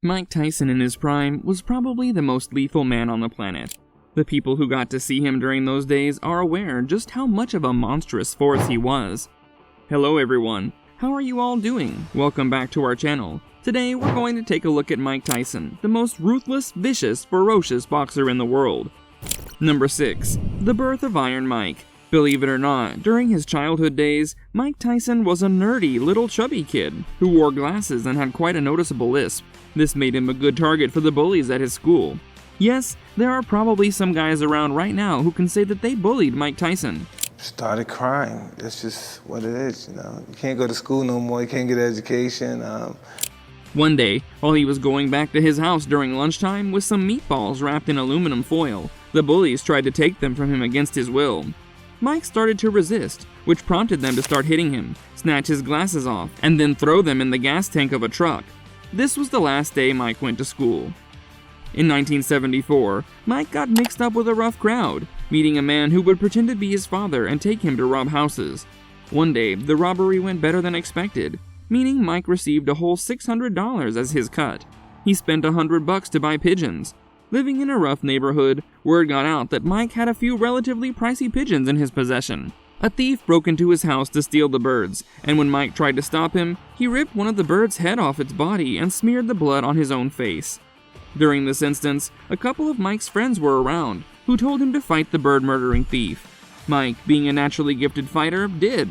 Mike Tyson in his prime was probably the most lethal man on the planet. The people who got to see him during those days are aware just how much of a monstrous force he was. Hello everyone, how are you all doing? Welcome back to our channel. Today we're going to take a look at Mike Tyson, the most ruthless, vicious, ferocious boxer in the world. Number 6. The birth of Iron Mike. Believe it or not, during his childhood days, Mike Tyson was a nerdy, little chubby kid who wore glasses and had quite a noticeable lisp. This made him a good target for the bullies at his school. Yes, there are probably some guys around right now who can say that they bullied Mike Tyson. Started crying. That's just what it is, you know. You can't go to school no more, you can't get an education. One day, while he was going back to his house during lunchtime with some meatballs wrapped in aluminum foil, the bullies tried to take them from him against his will. Mike started to resist, which prompted them to start hitting him, snatch his glasses off, and then throw them in the gas tank of a truck. This was the last day Mike went to school. In 1974, Mike got mixed up with a rough crowd, meeting a man who would pretend to be his father and take him to rob houses. One day, the robbery went better than expected, meaning Mike received a whole $600 as his cut. He spent $100 to buy pigeons. Living in a rough neighborhood, word got out that Mike had a few relatively pricey pigeons in his possession. A thief broke into his house to steal the birds, and when Mike tried to stop him, he ripped one of the birds' head off its body and smeared the blood on his own face. During this instance, a couple of Mike's friends were around, who told him to fight the bird-murdering thief. Mike, being a naturally gifted fighter, did.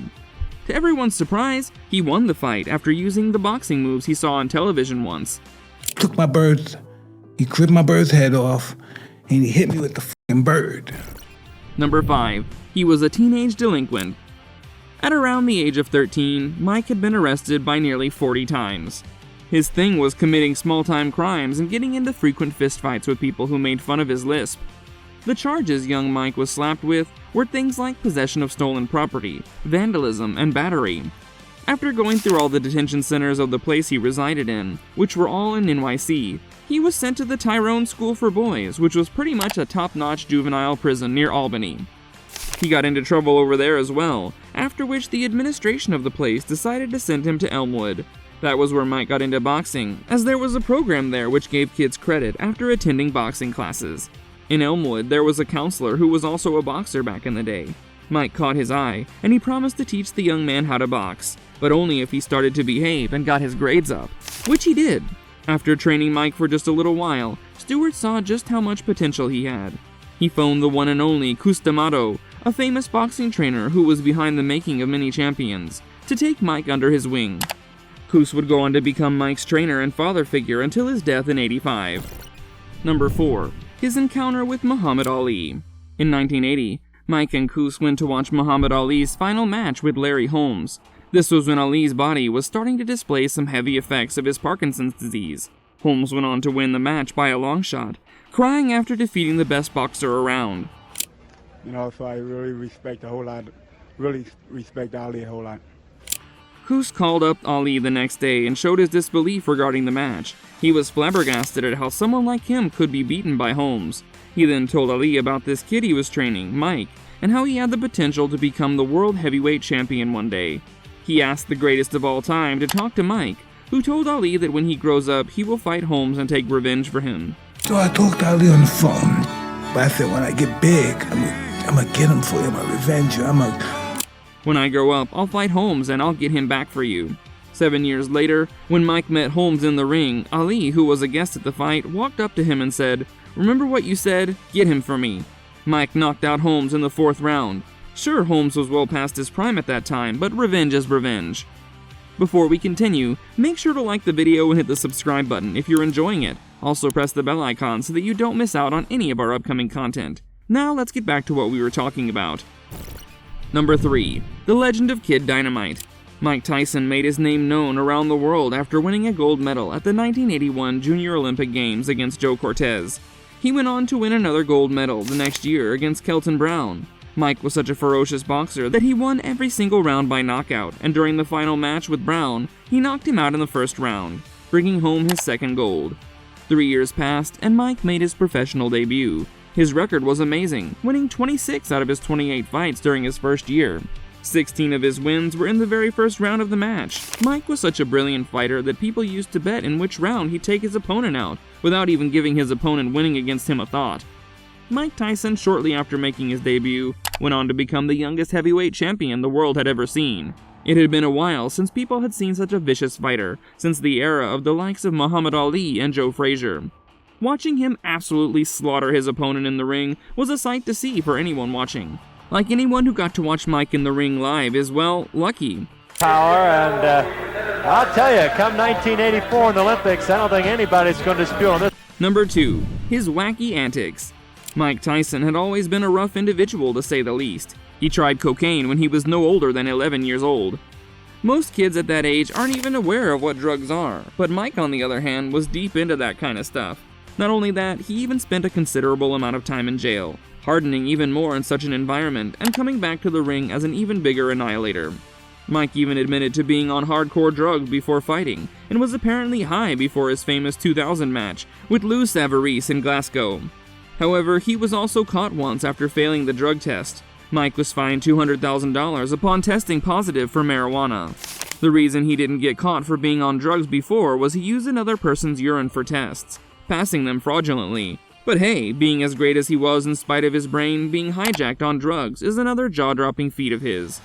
To everyone's surprise, he won the fight after using the boxing moves he saw on television once. Took my birds, he ripped my bird's head off, and he hit me with the f***ing bird. Number 5. He was a teenage delinquent. At around the age of 13, Mike had been arrested by nearly 40 times. His thing was committing small-time crimes and getting into frequent fistfights with people who made fun of his lisp. The charges young Mike was slapped with were things like possession of stolen property, vandalism, and battery. After going through all the detention centers of the place he resided in, which were all in NYC, he was sent to the Tyrone School for Boys, which was pretty much a top-notch juvenile prison near Albany. He got into trouble over there as well, after which the administration of the place decided to send him to Elmwood. That was where Mike got into boxing, as there was a program there which gave kids credit after attending boxing classes. In Elmwood, there was a counselor who was also a boxer back in the day. Mike caught his eye, and he promised to teach the young man how to box, but only if he started to behave and got his grades up, which he did. After training Mike for just a little while, Stewart saw just how much potential he had. He phoned the one and only Custamado, a famous boxing trainer who was behind the making of many champions, to take Mike under his wing. Cus would go on to become Mike's trainer and father figure until his death in '85. Number 4. His encounter with Muhammad Ali. In 1980, Mike and Cus went to watch Muhammad Ali's final match with Larry Holmes. This was when Ali's body was starting to display some heavy effects of his Parkinson's disease. Holmes went on to win the match by a long shot, crying after defeating the best boxer around. You know, so I really respect a whole lot, respect Ali a whole lot. Cus called up Ali the next day and showed his disbelief regarding the match. He was flabbergasted at how someone like him could be beaten by Holmes. He then told Ali about this kid he was training, Mike, and how he had the potential to become the world heavyweight champion one day. He asked the greatest of all time to talk to Mike, who told Ali that when he grows up, he will fight Holmes and take revenge for him. So I talked to Ali on the phone, but I said when I get big, I'm gonna get him for you, I'm gonna revenge you, When I grow up, I'll fight Holmes and I'll get him back for you. 7 years later, when Mike met Holmes in the ring, Ali, who was a guest at the fight, walked up to him and said, "Remember what you said? Get him for me." Mike knocked out Holmes in the 4th round. Sure, Holmes was well past his prime at that time, but revenge is revenge. Before we continue, make sure to like the video and hit the subscribe button if you're enjoying it. Also press the bell icon so that you don't miss out on any of our upcoming content. Now let's get back to what we were talking about. Number 3. The Legend of Kid Dynamite. Mike Tyson made his name known around the world after winning a gold medal at the 1981 Junior Olympic Games against Joe Cortez. He went on to win another gold medal the next year against Kelton Brown. Mike was such a ferocious boxer that he won every single round by knockout, and during the final match with Brown, he knocked him out in the first round, bringing home his second gold. 3 years passed, and Mike made his professional debut. His record was amazing, winning 26 out of his 28 fights during his first year. 16 of his wins were in the very first round of the match. Mike was such a brilliant fighter that people used to bet in which round he'd take his opponent out, without even giving his opponent winning against him a thought. Mike Tyson, shortly after making his debut, went on to become the youngest heavyweight champion the world had ever seen. It had been a while since people had seen such a vicious fighter, since the era of the likes of Muhammad Ali and Joe Frazier. Watching him absolutely slaughter his opponent in the ring was a sight to see for anyone watching. Like anyone who got to watch Mike in the ring live is, well, lucky. Power, and I'll tell you, come 1984 in the Olympics, I don't think anybody's going to dispute on this. Number 2. His wacky antics. Mike Tyson had always been a rough individual, to say the least. He tried cocaine when he was no older than 11 years old. Most kids at that age aren't even aware of what drugs are, but Mike, on the other hand, was deep into that kind of stuff. Not only that, he even spent a considerable amount of time in jail, hardening even more in such an environment and coming back to the ring as an even bigger annihilator. Mike even admitted to being on hardcore drugs before fighting, and was apparently high before his famous 2000 match with Lou Savarese in Glasgow. However, he was also caught once after failing the drug test. Mike was fined $200,000 upon testing positive for marijuana. The reason he didn't get caught for being on drugs before was he used another person's urine for tests, passing them fraudulently. But hey, being as great as he was in spite of his brain being hijacked on drugs is another jaw-dropping feat of his.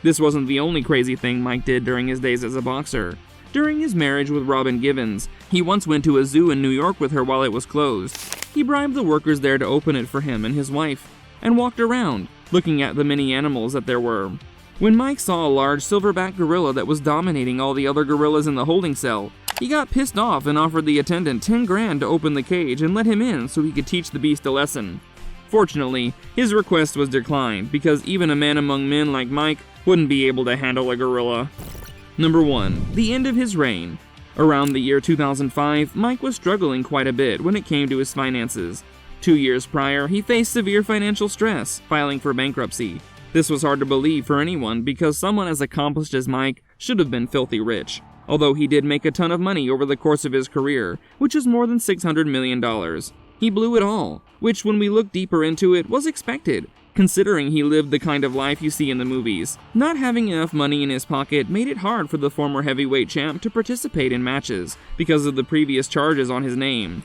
This wasn't the only crazy thing Mike did during his days as a boxer. During his marriage with Robin Givens, he once went to a zoo in New York with her while it was closed. He bribed the workers there to open it for him and his wife, and walked around, looking at the many animals that there were. When Mike saw a large silverback gorilla that was dominating all the other gorillas in the holding cell, he got pissed off and offered the attendant $10,000 to open the cage and let him in so he could teach the beast a lesson. Fortunately, his request was declined because even a man among men like Mike wouldn't be able to handle a gorilla. Number 1. The end of his reign. Around the year 2005, Mike was struggling quite a bit when it came to his finances. 2 years prior, he faced severe financial stress, filing for bankruptcy. This was hard to believe for anyone because someone as accomplished as Mike should have been filthy rich. Although he did make a ton of money over the course of his career, which is more than $600 million. He blew it all, which when we look deeper into it was expected, considering he lived the kind of life you see in the movies. Not having enough money in his pocket made it hard for the former heavyweight champ to participate in matches because of the previous charges on his name.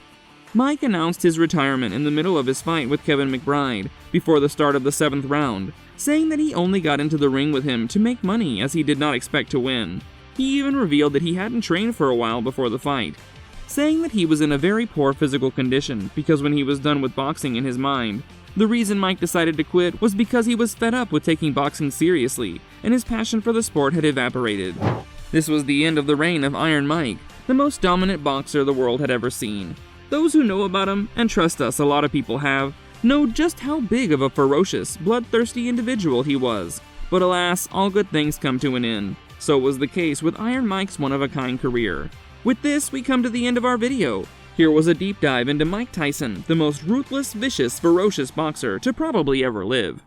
Mike announced his retirement in the middle of his fight with Kevin McBride before the start of the 7th round, saying that he only got into the ring with him to make money as he did not expect to win. He even revealed that he hadn't trained for a while before the fight, saying that he was in a very poor physical condition because when he was done with boxing in his mind, the reason Mike decided to quit was because he was fed up with taking boxing seriously and his passion for the sport had evaporated. This was the end of the reign of Iron Mike, the most dominant boxer the world had ever seen. Those who know about him, and trust us, a lot of people have, know just how big of a ferocious, bloodthirsty individual he was. But alas, all good things come to an end. So was the case with Iron Mike's one-of-a-kind career. With this, we come to the end of our video. Here was a deep dive into Mike Tyson, the most ruthless, vicious, ferocious boxer to probably ever live.